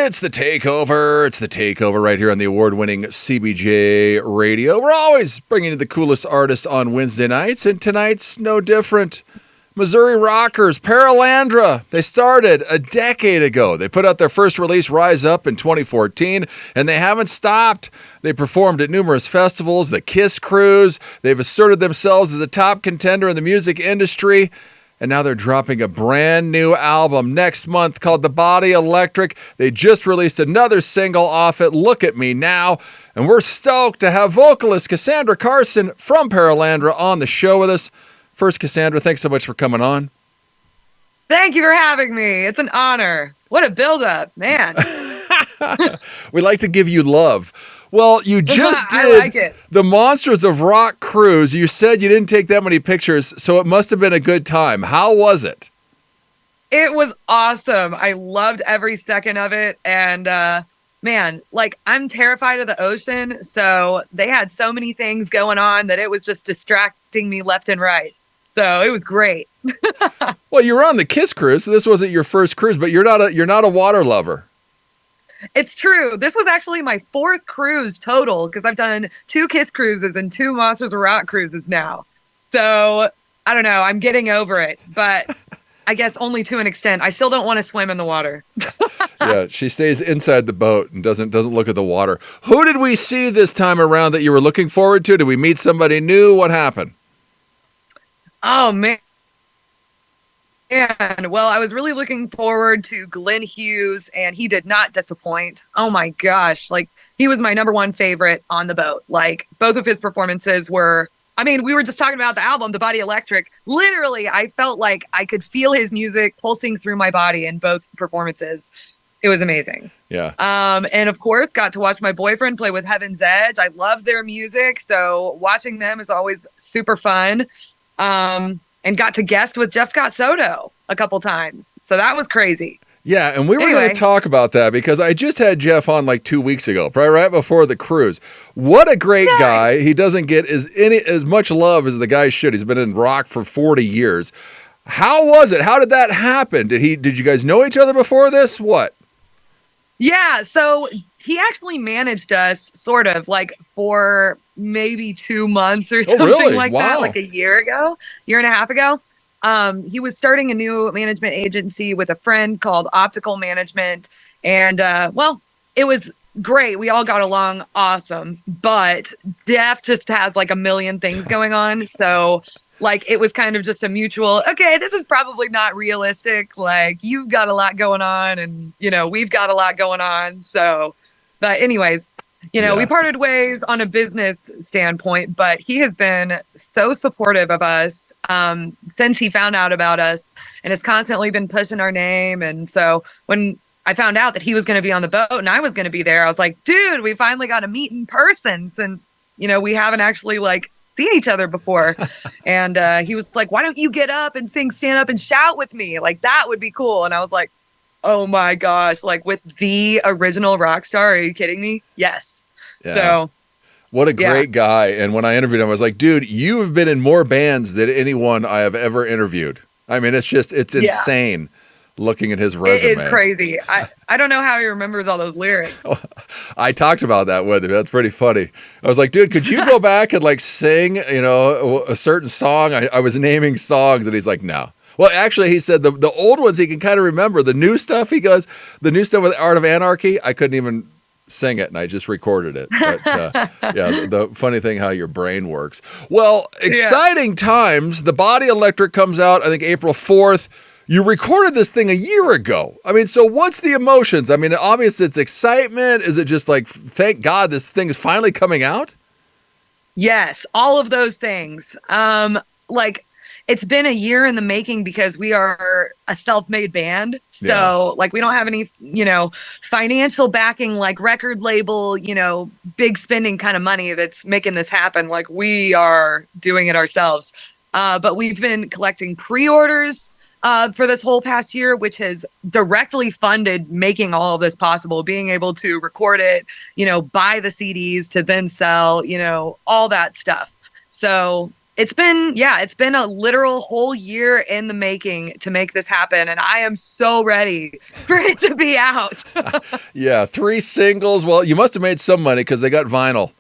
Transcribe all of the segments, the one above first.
It's the Takeover. It's the Takeover right here on the award-winning CBJ Radio. We're always bringing you the coolest artists on Wednesday nights, and tonight's no different. Missouri rockers, Paralandra. They started a decade ago. They put out their first release, Rise Up, in 2014, and they haven't stopped. They performed at numerous festivals, the Kiss Cruise. They've asserted themselves as a top contender in the music industry. And now they're dropping a brand new album next month called The Body Electric. They just released another single off it, Look at Me Now. And we're stoked to have vocalist Casandra Carson from Paralandra on the show with us. First, Casandra, thanks so much for coming on. Thank you for having me. It's an honor. What a build-up, man. We like to give you love. Well, you just did I like it. The Monsters of Rock cruise. You said you didn't take that many pictures, so it must have been a good time. How was it? It was awesome. I loved every second of it. And man, like, I'm terrified of the ocean. So they had so many things going on that it was just distracting me left and right. So it was great. Well, you were on the Kiss Cruise, so this wasn't your first cruise, but you're not a water lover. It's true. This was actually my fourth cruise total because I've done 2 Kiss cruises and 2 Monsters of Rock cruises now. So I don't know. I'm getting over it, but I guess only to an extent. I still don't want to swim in the water. Yeah, she stays inside the boat and doesn't look at the water. Who did we see this time around that you were looking forward to? Did we meet somebody new? What happened? Oh, man. And well, I was really looking forward to Glenn Hughes, and he did not disappoint. Oh my gosh. Like, he was my number one favorite on the boat. Like, both of his performances were, I mean, we were just talking about the album, The Body Electric. Literally, I felt like I could feel his music pulsing through my body in both performances. It was amazing. Yeah. And of course, got to watch my boyfriend play with Heaven's Edge. I love their music, so watching them is always super fun. And got to guest with Jeff Scott Soto a couple times. So that was crazy. Yeah, and we were going to talk about that because I just had Jeff on like 2 weeks ago, probably right before the cruise. What a great guy. He doesn't get as much love as the guy should. He's been in rock for 40 years. How was it? How did that happen? Did you guys know each other before this? What? Yeah, so he actually managed us sort of like for maybe 2 months or something like that, like a year and a half ago. He was starting a new management agency with a friend called Optical Management. And, well, it was great. We all got along awesome. But Jeff just has like a million things going on. So, like, it was kind of just a mutual, okay, this is probably not realistic. Like, you've got a lot going on and, you know, we've got a lot going on. So, but anyways, you know, we parted ways on a business standpoint, but he has been so supportive of us since he found out about us and has constantly been pushing our name. And so when I found out that he was going to be on the boat and I was going to be there, I was like, dude, we finally got to meet in person. And, you know, we haven't actually like seen each other before. And he was like, why don't you get up and sing, stand up and shout with me? Like, that would be cool. And I was like, oh my gosh, like with the original rock star, are you kidding me? Yes. Yeah. So what a great guy. And when I interviewed him, I was like, dude, you have been in more bands than anyone I have ever interviewed. I mean, it's insane looking at his resume. It is crazy. I don't know how he remembers all those lyrics. I talked about that with him. That's pretty funny. I was like, dude, could you go back and like sing, you know, a certain song? I was naming songs and he's like, no. Well, actually, he said the old ones he can kind of remember. The new stuff, he goes, the new stuff with Art of Anarchy, I couldn't even sing it, and I just recorded it. But, the funny thing how your brain works. Well, exciting times. The Body Electric comes out, I think, April 4th. You recorded this thing a year ago. I mean, so what's the emotions? I mean, obviously, it's excitement. Is it just like, thank God this thing is finally coming out? Yes, all of those things. Like, it's been a year in the making because we are a self-made band. So like we don't have any, you know, financial backing, like record label, you know, big spending kind of money that's making this happen. Like we are doing it ourselves. But we've been collecting pre-orders for this whole past year, which has directly funded making all of this possible, being able to record it, you know, buy the CDs to then sell, you know, all that stuff. So it's been a literal whole year in the making to make this happen. And I am so ready for it to be out. Yeah. 3 singles. Well, you must have made some money because they got vinyl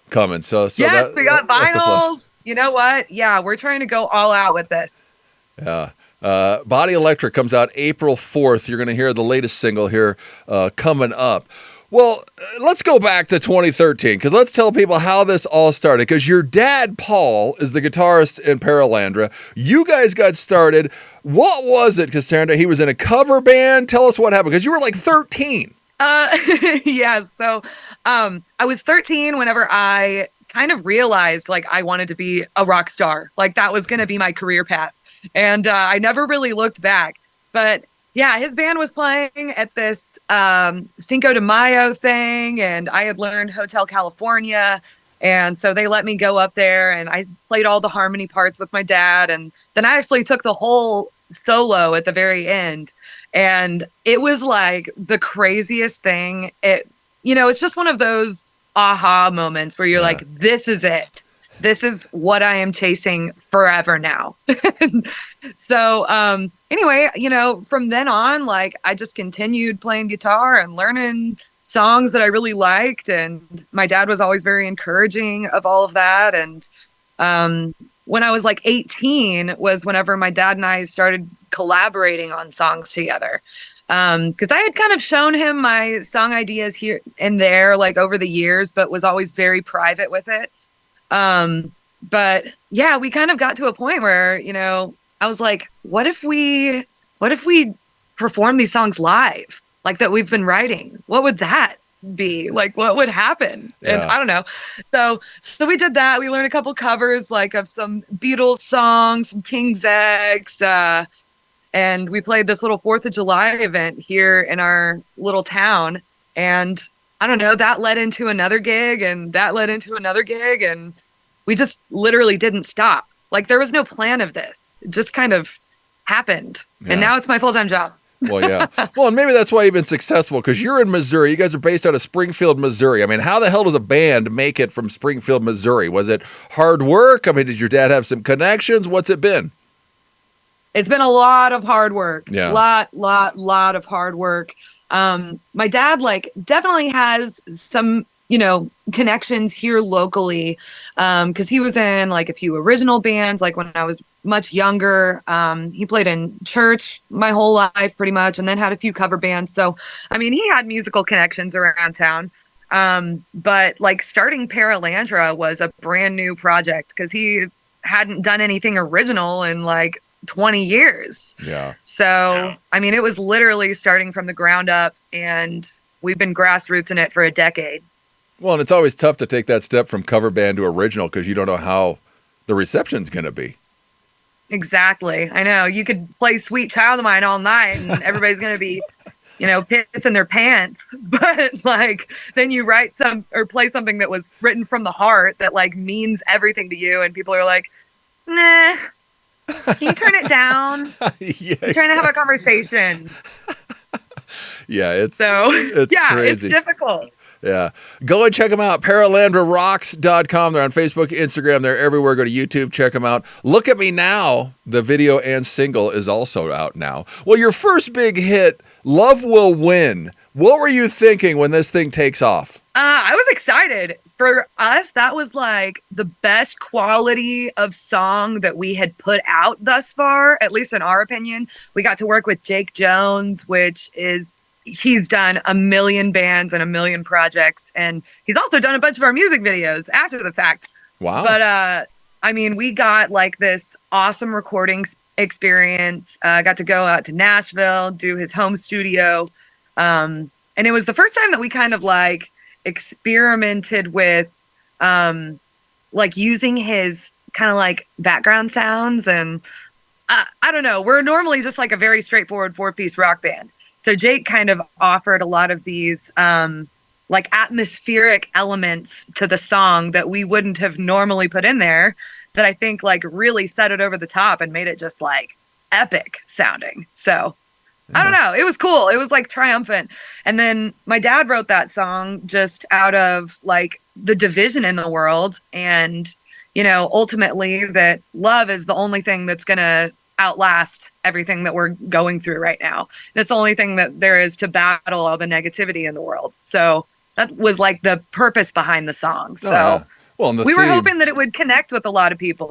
coming. So yes, we got vinyls. You know what? Yeah, we're trying to go all out with this. Yeah. Body Electric comes out April 4th. You're going to hear the latest single here coming up. Well, let's go back to 2013 because let's tell people how this all started. Because your dad, Paul, is the guitarist in Paralandra. You guys got started. What was it, Casandra? He was in a cover band. Tell us what happened because you were like 13. Yeah. So I was 13 whenever I kind of realized like I wanted to be a rock star. Like that was going to be my career path. And I never really looked back. But yeah, his band was playing at this Cinco de Mayo thing, and I had learned Hotel California. And so they let me go up there, and I played all the harmony parts with my dad. And then I actually took the whole solo at the very end. And it was like the craziest thing. It's just one of those aha moments where you're like, this is it. This is what I am chasing forever now. So anyway, from then on, like I just continued playing guitar and learning songs that I really liked. And my dad was always very encouraging of all of that. And when I was like 18 was whenever my dad and I started collaborating on songs together. Because I had kind of shown him my song ideas here and there, like over the years, but was always very private with it. But yeah, we kind of got to a point where, I was like, what if we perform these songs live, like that we've been writing? What would that be? Like, what would happen? Yeah. And I don't know. So we did that. We learned a couple covers, like of some Beatles songs, some King's X, and we played this little 4th of July event here in our little town. And I don't know, that led into another gig and that led into another gig. And we just literally didn't stop. Like there was no plan of this. It just kind of happened. Yeah. And now it's my full-time job. Well, yeah. Well, and maybe that's why you've been successful because you're in Missouri. You guys are based out of Springfield, Missouri. I mean, how the hell does a band make it from Springfield, Missouri? Was it hard work? I mean, did your dad have some connections? What's it been? It's been a lot of hard work. Yeah. Lot of hard work. My dad definitely has some, connections here locally. Cause he was in a few original bands, when I was much younger. He played in church my whole life pretty much, and then had a few cover bands. So, I mean, he had musical connections around town. But starting Paralandra was a brand new project cause he hadn't done anything original in 20 years. Yeah. So, I mean, it was literally starting from the ground up, and we've been grassroots in it for a decade. Well, and it's always tough to take that step from cover band to original because you don't know how the reception's going to be. Exactly. I know. You could play Sweet Child of Mine all night and everybody's going to be, pissing their pants. But then you write or play something that was written from the heart that means everything to you. And people are like, nah. Can you turn it down? Yeah, I'm trying to have a conversation. Yeah, it's crazy. It's difficult. Yeah. Go and check them out. ParalandraRocks.com. They're on Facebook, Instagram. They're everywhere. Go to YouTube. Check them out. Look at Me Now. The video and single is also out now. Well, your first big hit, Love Will Win. What were you thinking when this thing takes off? I was excited. For us, that was the best quality of song that we had put out thus far, at least in our opinion. We got to work with Jake Jones, he's done a million bands and a million projects, and he's also done a bunch of our music videos after the fact. Wow. But, I mean, we got this awesome recording experience. Got to go out to Nashville, do his home studio. And it was the first time that we kind of experimented with using his kind of background sounds. And I don't know, we're normally just a very straightforward 4-piece rock band. So Jake kind of offered a lot of these atmospheric elements to the song that we wouldn't have normally put in there, that I think really set it over the top and made it just epic sounding. So I don't know. It was cool. It was triumphant. And then my dad wrote that song just out of the division in the world. And, ultimately that love is the only thing that's going to outlast everything that we're going through right now. And it's the only thing that there is to battle all the negativity in the world. So that was like the purpose behind the song. So well, and we were hoping that it would connect with a lot of people,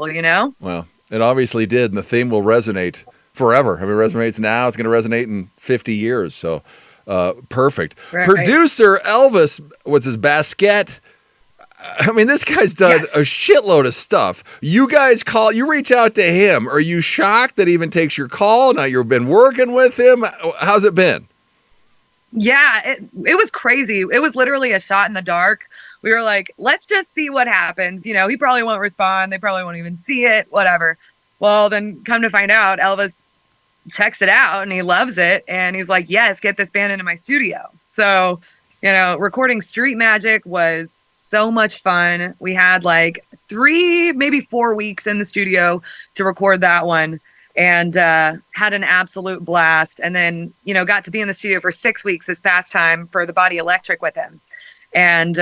Well, it obviously did. And the theme will resonate forever. I mean, it resonates now. It's going to resonate in 50 years. So perfect. Right. Producer Elvis, what's his Basquette? I mean, this guy's done a shitload of stuff. You guys you reach out to him. Are you shocked that he even takes your call? Now you've been working with him. How's it been? Yeah, it was crazy. It was literally a shot in the dark. We were like, let's just see what happens. He probably won't respond. They probably won't even see it, whatever. Well, then come to find out, Elvis checks it out and he loves it. And he's like, yes, get this band into my studio. So, recording Street Magic was so much fun. We had like 3, maybe 4 weeks in the studio to record that one and had an absolute blast. And then, got to be in the studio for 6 weeks this past time for The Body Electric with him. And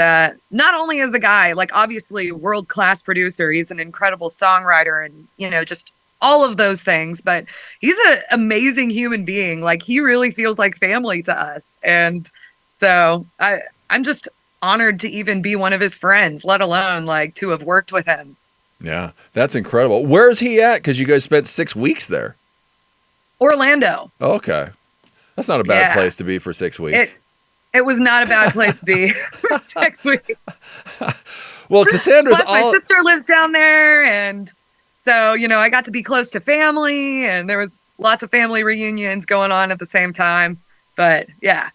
not only is the guy, like, obviously world-class producer, he's an incredible songwriter and, just all of those things, but he's an amazing human being. Like, he really feels like family to us. And so I'm just honored to even be one of his friends, let alone like to have worked with him. Yeah, that's incredible. Where's he at? Because you guys spent 6 weeks there. Orlando. Okay. That's not a bad place to be for 6 weeks. It was not a bad place to be for 6 weeks. Well, Casandra's Plus, my sister lives down there, and so, I got to be close to family, and there was lots of family reunions going on at the same time. But, yeah.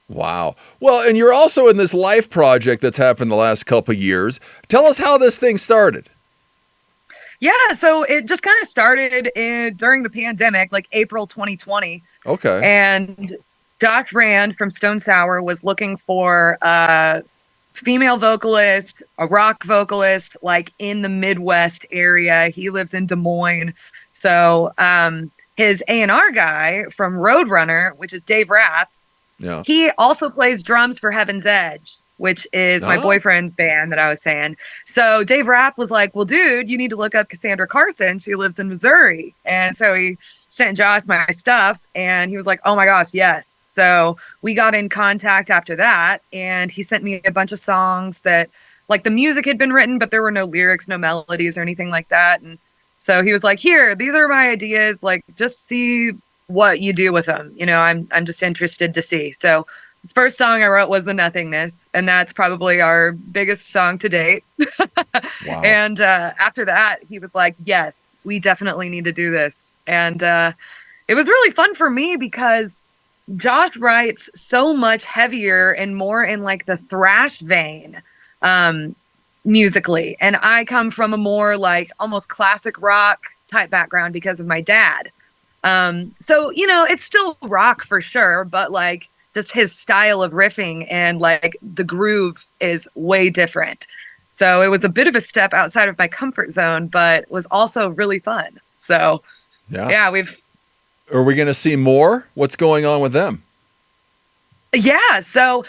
Wow. Well, and you're also in this life project that's happened the last couple of years. Tell us how this thing started. Yeah, so it just kind of started during the pandemic, like April 2020. Okay. And Josh Rand from Stone Sour was looking for a female vocalist, a rock vocalist, like in the Midwest area. He lives in Des Moines. So his A&R guy from Roadrunner, which is Dave Rath, he also plays drums for Heaven's Edge, which is my boyfriend's band that I was saying. So Dave Rath was like, well, dude, you need to look up Casandra Carson. She lives in Missouri. And so he sent Josh my stuff and he was like, oh my gosh, yes. So we got in contact after that and he sent me a bunch of songs that like the music had been written, but there were no lyrics, no melodies or anything like that. And so he was like, here, these are my ideas. Like, just see what you do with them. I'm just interested to see. So the first song I wrote was The Nothingness, and that's probably our biggest song to date. Wow. And after that, he was like, yes, we definitely need to do this. And it was really fun for me because Josh writes so much heavier and more in like the thrash vein musically. And I come from a more like almost classic rock type background because of my dad. So, it's still rock for sure, but like just his style of riffing and like the groove is way different. So it was a bit of a step outside of my comfort zone, but was also really fun. So yeah, are we going to see more? What's going on with them? Yeah. So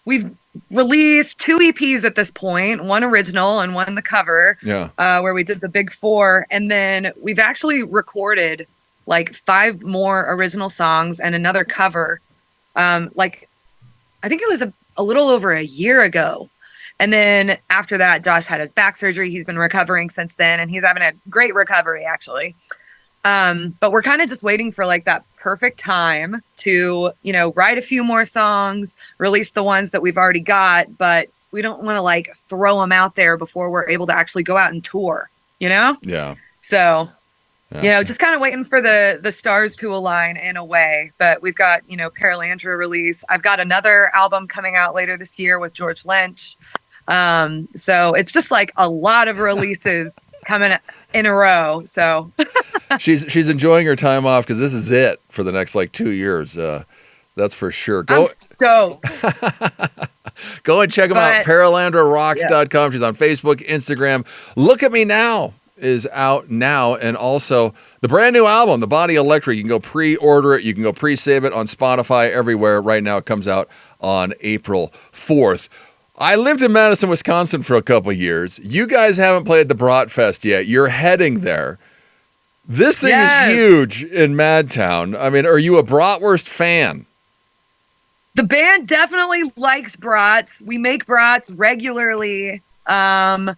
we've released 2 EPs at this point, one original and one the cover, where we did the big 4. And then we've actually recorded like 5 more original songs and another cover. Like, I think it was a little over a year ago. And then after that, Josh had his back surgery. He's been recovering since then, and he's having a great recovery, actually. But we're kind of just waiting for like that perfect time to, write a few more songs, release the ones that we've already got, but we don't want to like throw them out there before we're able to actually go out and tour, Yeah. So, just kind of waiting for the stars to align in a way. But we've got, Paralandra release. I've got another album coming out later this year with George Lynch. So it's just like a lot of releases coming in a row. So she's enjoying her time off because this is it for the next like 2 years. That's for sure. I'm stoked. Go and check them out. ParalandraRocks.com. She's on Facebook, Instagram. Look at Me Now is out now, and also the brand new album, The Body Electric. You can go pre-order it. You can go pre-save it on Spotify, everywhere. Right now it comes out on April 4th. I lived in Madison, Wisconsin for a couple of years. You guys haven't played the Bratfest yet. You're heading there. This thing is huge in Madtown. I mean, are you a bratwurst fan? The band definitely likes brats. We make brats regularly. I'm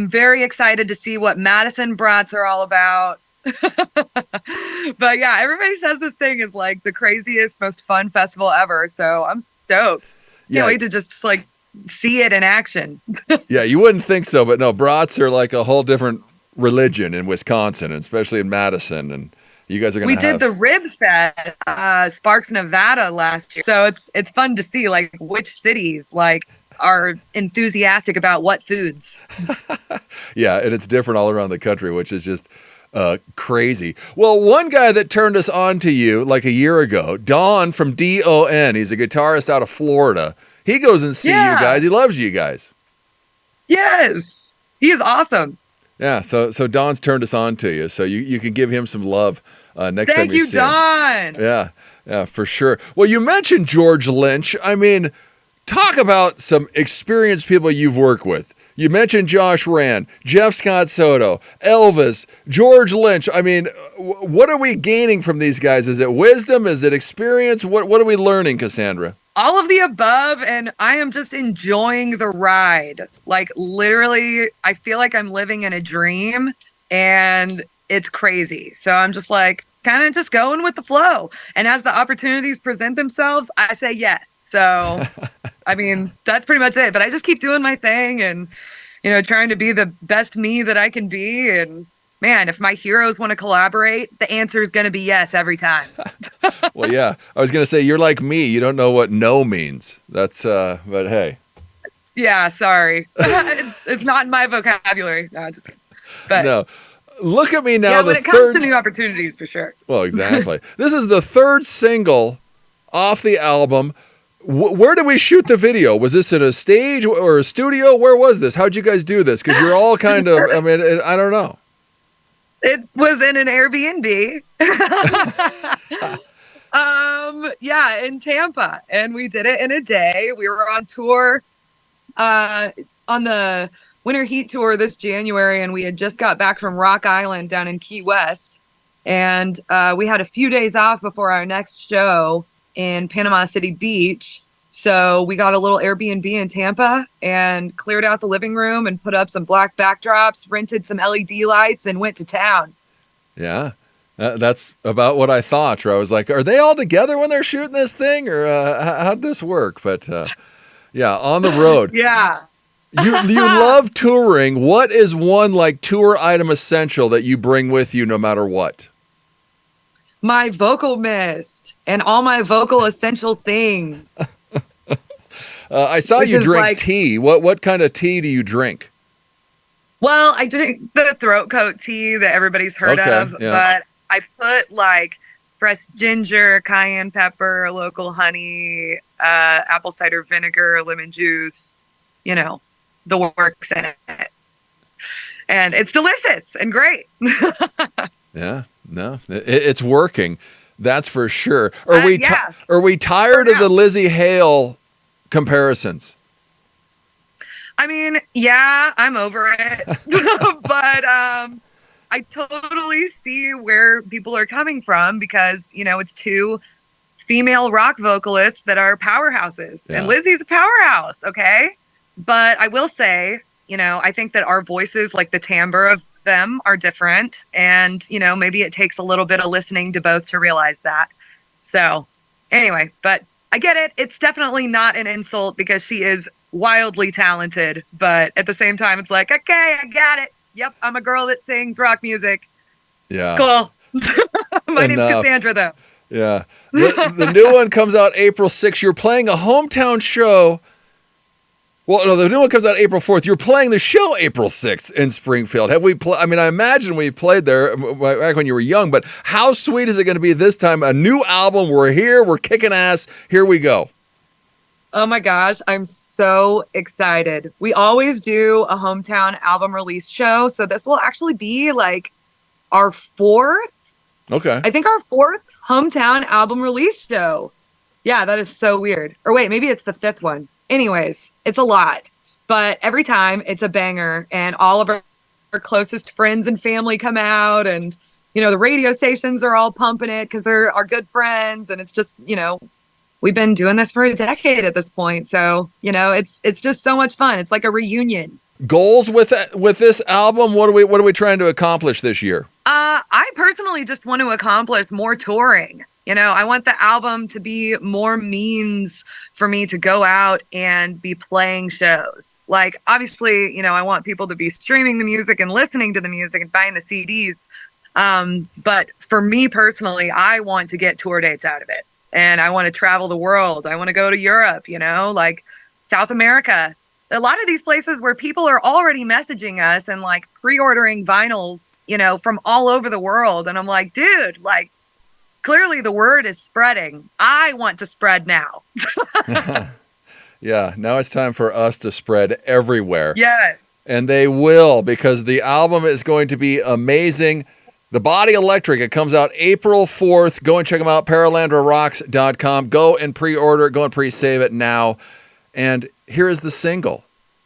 very excited to see what Madison brats are all about. But yeah, everybody says this thing is like the craziest, most fun festival ever. So I'm stoked. Can't wait to just like see it in action. Yeah, you wouldn't think so, but no, brats are like a whole different religion in Wisconsin, and especially in Madison, and you guys are going to did the Rib Fest, Sparks, Nevada last year. So it's fun to see like which cities like are enthusiastic about what foods. Yeah, and it's different all around the country, which is just crazy. Well, one guy that turned us on to you like a year ago, Don from DON, he's a guitarist out of Florida. He goes and sees you guys. He loves you guys. Yes, he is awesome. Yeah, so Don's turned us on to you, so you can give him some love next time you see him. Thank you, Don. Yeah, for sure. Well, you mentioned George Lynch. I mean, talk about some experienced people you've worked with. You mentioned Josh Rand, Jeff Scott Soto, Elvis, George Lynch. I mean, what are we gaining from these guys? Is it wisdom? Is it experience? What are we learning, Casandra? All of the above, and I am just enjoying the ride. Like, literally, I feel like I'm living in a dream, and it's crazy. So I'm just like, kind of just going with the flow. And as the opportunities present themselves, I say yes. So, I mean, that's pretty much it. But I just keep doing my thing and, trying to be the best me that I can be. And man, if my heroes want to collaborate, the answer is going to be yes every time. Well, yeah, I was going to say, you're like me. You don't know what no means. That's, but hey. Yeah, sorry. It's not in my vocabulary. No, just kidding. But no. Look at me now. Yeah, when it comes to new opportunities, for sure. Well, exactly. This is the third single off the album. Where did we shoot the video? Was this at a stage or a studio? Where was this? How'd you guys do this? Because you're all kind of, I mean, I don't know. It was in an Airbnb. Yeah, in Tampa. And we did it in a day. We were on tour on the Winter Heat Tour this January, and we had just got back from Rock Island down in Key West. And we had a few days off before our next show in Panama City Beach. So we got a little Airbnb in Tampa and cleared out the living room and put up some black backdrops, rented some LED lights, and went to town. Yeah, that's about what I thought. I was like, are they all together when they're shooting this thing, or how'd this work? But yeah, on the road. Yeah. You love touring. What is one like tour item essential that you bring with you no matter what? My vocal mist and all my vocal essential things. I saw you drink tea. What kind of tea do you drink? Well, I drink the throat coat tea that everybody's heard of, but I put like fresh ginger, cayenne pepper, local honey, apple cider vinegar, lemon juice, the works in it. And it's delicious and great. Yeah, no, it's working. That's for sure. Are we tired of the Lizzie Hale comparisons? I mean, yeah, I'm over it. But I totally see where people are coming from because, it's two female rock vocalists that are powerhouses. Yeah. And Lizzie's a powerhouse, okay? But I will say, I think that our voices, like the timbre of them, are different. And, maybe it takes a little bit of listening to both to realize that. So anyway, but I get it. It's definitely not an insult because she is wildly talented. But at the same time, it's like, okay, I got it. Yep, I'm a girl that sings rock music. Yeah. Cool. My name's Casandra, though. Yeah. The new one comes out April 6th. You're playing a hometown show. Well, no, the new one comes out April 4th. You're playing the show April 6th in Springfield. Have we I mean, I imagine we've played there back when you were young, but how sweet is it going to be this time? A new album. We're here. We're kicking ass. Here we go. Oh my gosh, I'm so excited. We always do a hometown album release show. So this will actually be like our fourth. Okay. I think our fourth hometown album release show. Yeah, that is so weird. Or wait, maybe it's the fifth one. Anyways, it's a lot, but every time it's a banger, and all of our closest friends and family come out, and the radio stations are all pumping it because they're our good friends, and it's just we've been doing this for a decade at this point, so it's just so much fun. It's like a reunion. Goals with this album? What are we trying to accomplish this year? I personally just want to accomplish more touring. I want the album to be more means for me to go out and be playing shows. Like, obviously, I want people to be streaming the music and listening to the music and buying the CDs. But for me personally, I want to get tour dates out of it. And I want to travel the world. I want to go to Europe, like South America. A lot of these places where people are already messaging us and like pre-ordering vinyls, from all over the world. And I'm like, dude, like, clearly the word is spreading. I want to spread now. Yeah, now it's time for us to spread everywhere. Yes. And they will, because the album is going to be amazing. The Body Electric, it comes out April 4th. Go and check them out, paralandrarocks.com. Go and pre-order it. Go and pre-save it now. And here is the single.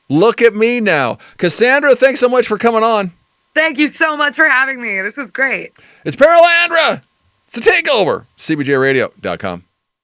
Look at Me Now. Casandra, thanks so much for coming on. Thank you so much for having me. This was great. It's Paralandra. It's the Takeover. CBJRadio.com.